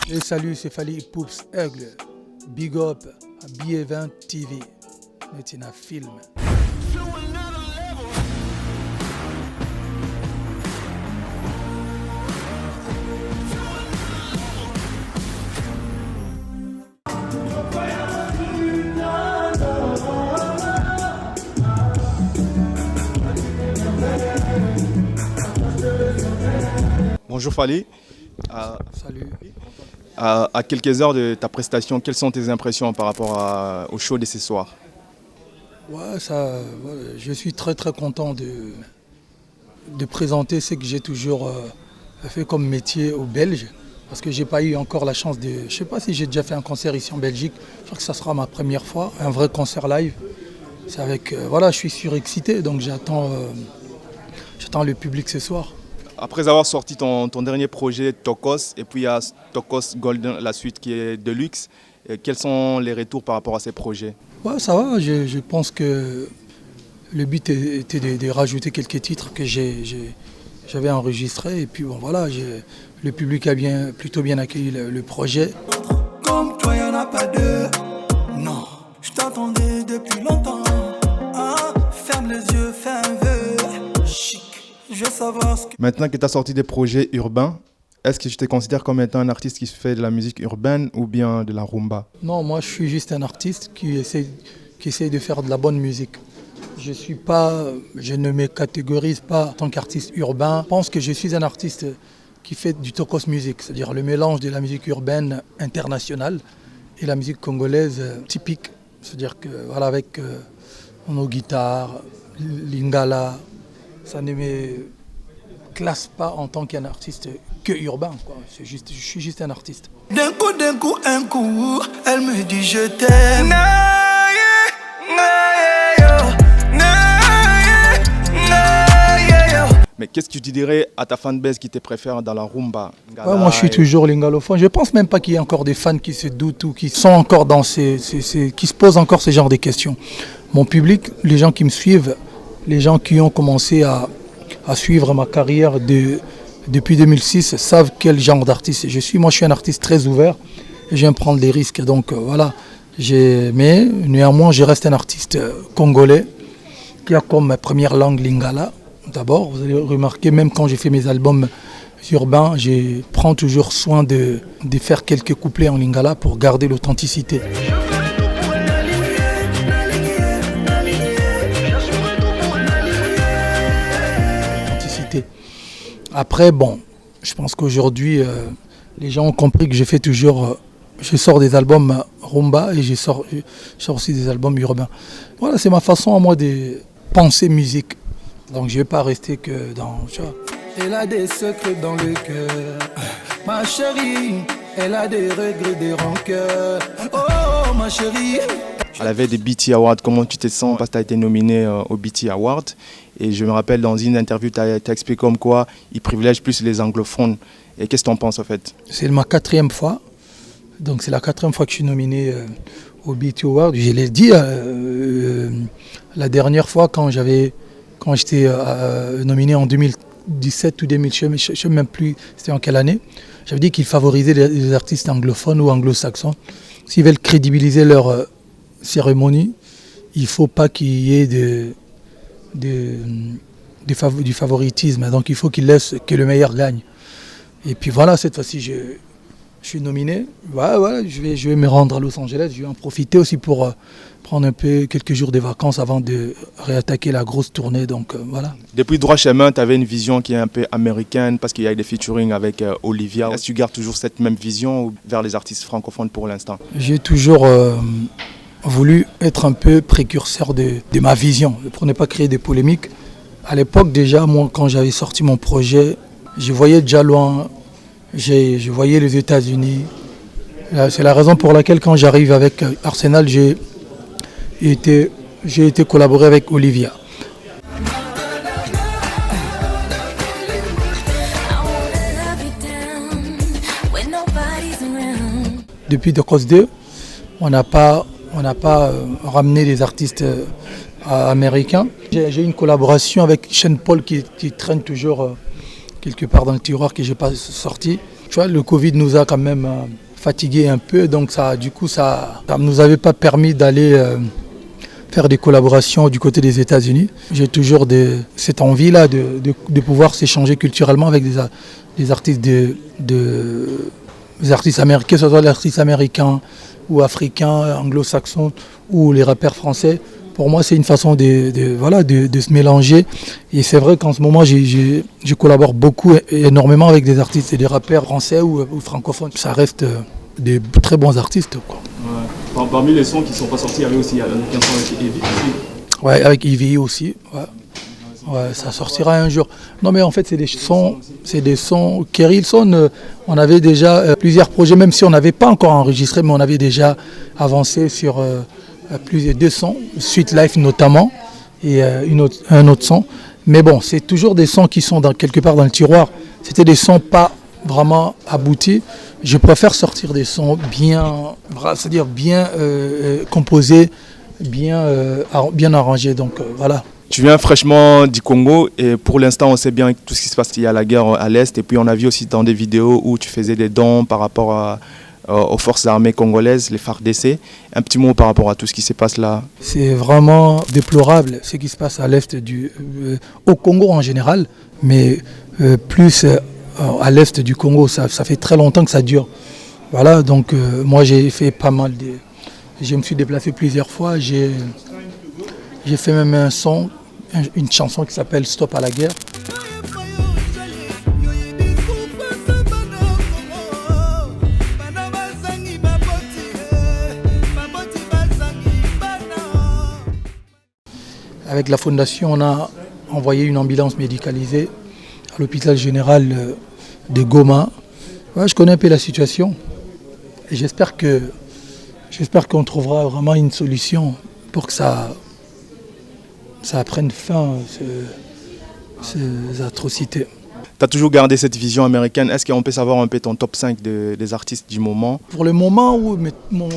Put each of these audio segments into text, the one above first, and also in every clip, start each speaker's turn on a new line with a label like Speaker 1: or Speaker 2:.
Speaker 1: Et salut, c'est Fally Poups Aigle. Big up à BA20 TV. C'est un film.
Speaker 2: Bonjour Fally.
Speaker 1: Salut.
Speaker 2: À quelques heures de ta prestation, quelles sont tes impressions par rapport au show de ce soir?
Speaker 1: Ouais, je suis très content de présenter ce que j'ai toujours fait comme métier aux Belges. Parce que j'ai pas eu encore la chance de... Je sais pas si j'ai déjà fait un concert ici en Belgique. Je crois que ça sera ma première fois, un vrai concert live. C'est avec... je suis surexcité, donc j'attends le public ce soir.
Speaker 2: Après avoir sorti ton dernier projet Tokos, et puis il y a Tokos Golden, la suite qui est Deluxe, quels sont les retours par rapport à ces projets?
Speaker 1: Ouais, ça va, je pense que le but était de rajouter quelques titres que j'avais enregistrés. Et puis bon, voilà, le public a plutôt bien accueilli le projet.
Speaker 3: Comme toi, y'en a pas deux. Non, je t'attendais depuis longtemps. Ah, ferme les yeux, fais un vœu. Chic, je veux savoir ce que...
Speaker 2: Maintenant que tu as sorti des projets urbains, est-ce que tu te considères comme étant un artiste qui fait de la musique urbaine ou bien de la rumba?
Speaker 1: Non, moi je suis juste un artiste qui essaie de faire de la bonne musique. Je ne me catégorise pas en tant qu'artiste urbain. Je pense que je suis un artiste qui fait du Tokos music, c'est-à-dire le mélange de la musique urbaine internationale et la musique congolaise typique. C'est-à-dire que voilà, avec nos guitares, lingala, ça ne me classe pas en tant qu'un artiste que urbain, quoi. Je suis juste un artiste.
Speaker 3: D'un coup, un coup, elle me dit je t'aime.
Speaker 2: Mais qu'est-ce que tu dirais à ta fanbase qui te préfère dans la rumba?
Speaker 1: Ouais, moi je suis toujours lingalophone. Je pense même pas qu'il y ait encore des fans qui se doutent ou qui sont encore dans qui se posent encore ce genre de questions. Mon public, les gens qui me suivent, les gens qui ont commencé à suivre ma carrière depuis 2006 savent quel genre d'artiste je suis. Moi je suis un artiste très ouvert et j'aime prendre des risques. Donc voilà. Mais néanmoins je reste un artiste congolais qui a comme première langue lingala. D'abord, vous allez remarquer, même quand j'ai fait mes albums urbains, je prends toujours soin de faire quelques couplets en lingala pour garder l'authenticité. Après, bon, je pense qu'aujourd'hui, les gens ont compris que je sors des albums rumba et je sors aussi des albums urbains. Voilà, c'est ma façon à moi de penser musique. Donc je ne vais pas rester que dans... Elle a des secrets dans le cœur, ma chérie. Elle a des regrets, des rancœurs. Oh, ma chérie.
Speaker 2: À la veille des BET Awards, comment tu te sens? Parce que tu as été nominé au BET Awards. Et je me rappelle, dans une interview, tu as expliqué comme quoi ils privilègent plus les anglophones. Et qu'est-ce que tu en penses en fait?
Speaker 1: C'est ma 4e fois. Donc c'est la 4e fois que je suis nominé au BET Awards. Je l'ai dit la dernière fois quand j'étais nominé en 2017 ou 2000, je ne sais même plus c'était en quelle année, j'avais dit qu'ils favorisaient les artistes anglophones ou anglo-saxons. S'ils veulent crédibiliser leur cérémonie, il ne faut pas qu'il y ait du favoritisme. Donc il faut qu'ils laissent que le meilleur gagne. Et puis voilà, cette fois-ci, je suis nominé. Voilà, je vais me rendre à Los Angeles. Je vais en profiter aussi pour prendre un peu quelques jours de vacances avant de réattaquer la grosse tournée. Donc voilà.
Speaker 2: Depuis Droit Chemin, tu avais une vision qui est un peu américaine parce qu'il y a des featuring avec Olivia. Est-ce que tu gardes toujours cette même vision vers les artistes francophones pour l'instant?
Speaker 1: J'ai toujours voulu être un peu précurseur de ma vision, pour ne pas créer des polémiques. À l'époque déjà, moi quand j'avais sorti mon projet, je voyais déjà loin, je voyais les États-Unis. C'est la raison pour laquelle quand j'arrive avec Arsenal, j'ai été collaborer avec Olivia. Depuis Tokos 2, on n'a pas ramené les artistes américains. J'ai une collaboration avec Sean Paul qui traîne toujours quelque part dans le tiroir que je n'ai pas sorti. Tu vois, le Covid nous a quand même fatigués un peu, donc ça ne nous avait pas permis d'aller faire des collaborations du côté des États-Unis. J'ai toujours cette envie-là de pouvoir s'échanger culturellement avec des artistes des artistes américains, que ce soit les artistes américains ou africains, anglo-saxons ou les rappeurs français. Pour moi, c'est une façon de se mélanger. Et c'est vrai qu'en ce moment, je collabore énormément avec des artistes et des rappeurs français ou francophones. Ça reste des très bons artistes, quoi.
Speaker 2: Ouais. Parmi les sons qui ne sont pas sortis, il y avait aussi un son avec Evie aussi.
Speaker 1: Ouais, avec Evie aussi. Ouais, ça sortira un jour. Non, mais en fait, c'est des sons. Kerry Hilson, on avait déjà plusieurs projets, même si on n'avait pas encore enregistré, mais on avait déjà avancé sur plusieurs 2 sons, Sweet Life notamment, et un autre son. Mais bon, c'est toujours des sons qui sont quelque part dans le tiroir. C'était des sons pas vraiment aboutis. Je préfère sortir des sons c'est-à-dire bien composés, bien arrangés. Donc voilà.
Speaker 2: Tu viens fraîchement du Congo et pour l'instant on sait bien tout ce qui se passe, il y a la guerre à l'Est et puis on a vu aussi dans des vidéos où tu faisais des dons par rapport aux forces armées congolaises, les FARDC. Un petit mot par rapport à tout ce qui se passe là.
Speaker 1: C'est vraiment déplorable ce qui se passe à l'Est au Congo en général, mais plus à l'Est du Congo, ça fait très longtemps que ça dure. Voilà, donc moi j'ai fait pas mal je me suis déplacé plusieurs fois, j'ai fait même une chanson qui s'appelle Stop à la guerre. Avec la fondation, on a envoyé une ambulance médicalisée à l'hôpital général de Goma. Ouais, je connais un peu la situation et j'espère qu'on trouvera vraiment une solution pour que ça prenne fin, ces atrocités.
Speaker 2: Tu as toujours gardé cette vision américaine. Est-ce qu'on peut savoir un peu ton top 5 des artistes du moment?
Speaker 1: Pour le moment, mon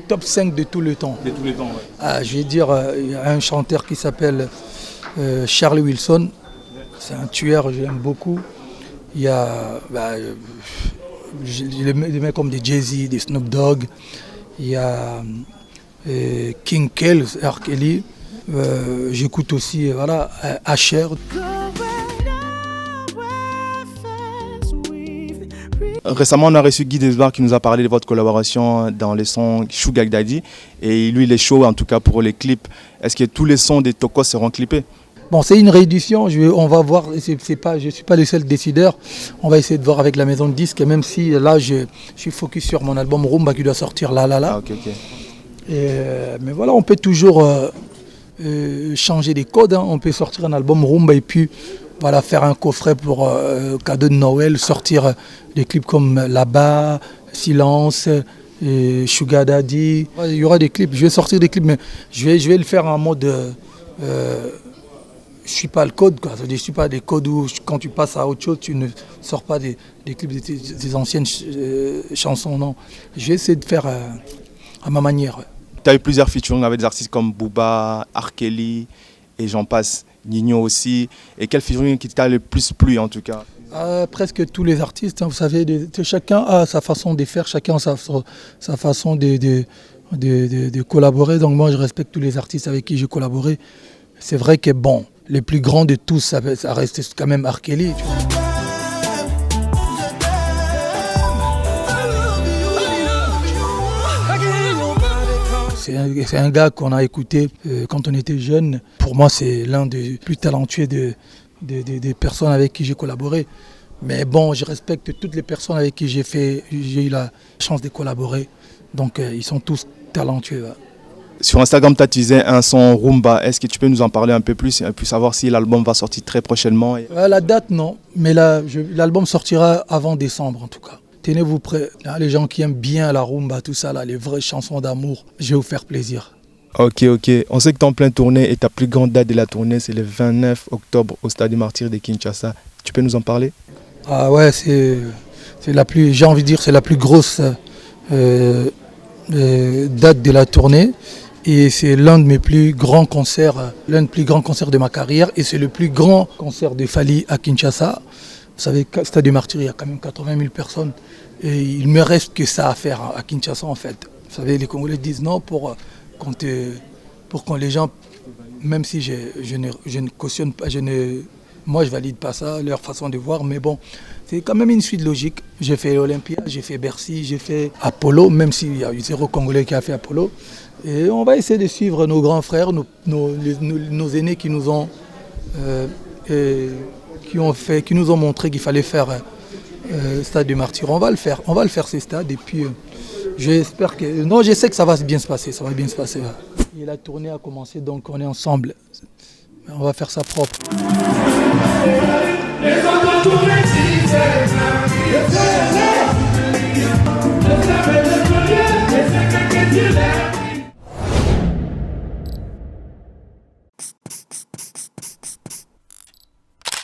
Speaker 1: top 5 de tout le temps.
Speaker 2: De tous les temps, ouais.
Speaker 1: Je vais dire, il y a un chanteur qui s'appelle Charlie Wilson. C'est un tueur, je l'aime beaucoup. Il y a des mecs comme des Jay-Z, des Snoop Dogg. Il y a King Kells, R. Kelly. J'écoute aussi Asher.
Speaker 2: Récemment, on a reçu Guy Desbar qui nous a parlé de votre collaboration dans les sons Sugar Daddy. Et lui, il est chaud en tout cas pour les clips. Est-ce que tous les sons des Tokos seront clippés?
Speaker 1: Bon, c'est une réédition, on va voir, je ne suis pas le seul décideur. On va essayer de voir avec la maison de disques, même si là, je suis focus sur mon album Rumba qui doit sortir là.
Speaker 2: Ah, ok.
Speaker 1: Mais voilà, on peut toujours changer des codes. Hein. On peut sortir un album Rumba et puis voilà, faire un coffret pour cadeau de Noël, sortir des clips comme Là-bas, Silence, Sugar Daddy. Il y aura des clips, je vais sortir des clips, mais je vais le faire en mode... je ne suis pas le code, quoi. Je ne suis pas des codes où quand tu passes à autre chose, tu ne sors pas des clips des anciennes chansons, non. Je vais essayer de faire à ma manière. Ouais.
Speaker 2: Tu as eu plusieurs featuring avec des artistes comme Booba, R. Kelly et j'en passe, Nino aussi. Et quel featuring qui t'a le plus plu en tout cas?
Speaker 1: Presque tous les artistes, hein, vous savez, chacun a sa façon de faire, chacun a sa façon de collaborer. Donc moi je respecte tous les artistes avec qui j'ai collaboré. C'est vrai que bon, les plus grands de tous, ça reste quand même R. Kelly. Tu vois. C'est un gars qu'on a écouté quand on était jeune. Pour moi, c'est l'un des plus talentueux des personnes avec qui j'ai collaboré. Mais bon, je respecte toutes les personnes avec qui j'ai eu la chance de collaborer. Donc, ils sont tous talentueux. Ouais.
Speaker 2: Sur Instagram, tu as utilisé un son Rumba. Est-ce que tu peux nous en parler un peu plus et puis savoir si l'album va sortir très prochainement?
Speaker 1: La date, non. Mais l'album sortira avant décembre, en tout cas. Tenez-vous prêts. Les gens qui aiment bien la rumba, tout ça, là, les vraies chansons d'amour, je vais vous faire plaisir.
Speaker 2: Ok. On sait que tu es en pleine tournée et ta plus grande date de la tournée, c'est le 29 octobre au Stade du Martyr de Kinshasa. Tu peux nous en parler?
Speaker 1: Ah ouais, c'est la plus, j'ai envie de dire, c'est la plus grosse date de la tournée. Et c'est l'un de mes plus grands concerts, l'un des plus grands concerts de ma carrière. Et c'est le plus grand concert de Fally à Kinshasa. Vous savez, Stade du Martyr, il y a quand même 80 000 personnes. Et il me reste que ça à faire à Kinshasa, en fait. Vous savez, les Congolais disent non pour quand les gens, même si je ne cautionne pas, moi je valide pas ça, leur façon de voir, mais bon, c'est quand même une suite logique. J'ai fait l'Olympia, j'ai fait Bercy, j'ai fait Apollo, même s'il y a eu 0 Congolais qui a fait Apollo. Et on va essayer de suivre nos grands frères, nos aînés qui nous ont qui nous ont montré qu'il fallait faire Stade du Martyr. On va le faire ces stades et puis j'espère que... Non, je sais que ça va bien se passer, ça va bien se passer. Et la tournée a commencé, donc on est ensemble. On va faire ça propre.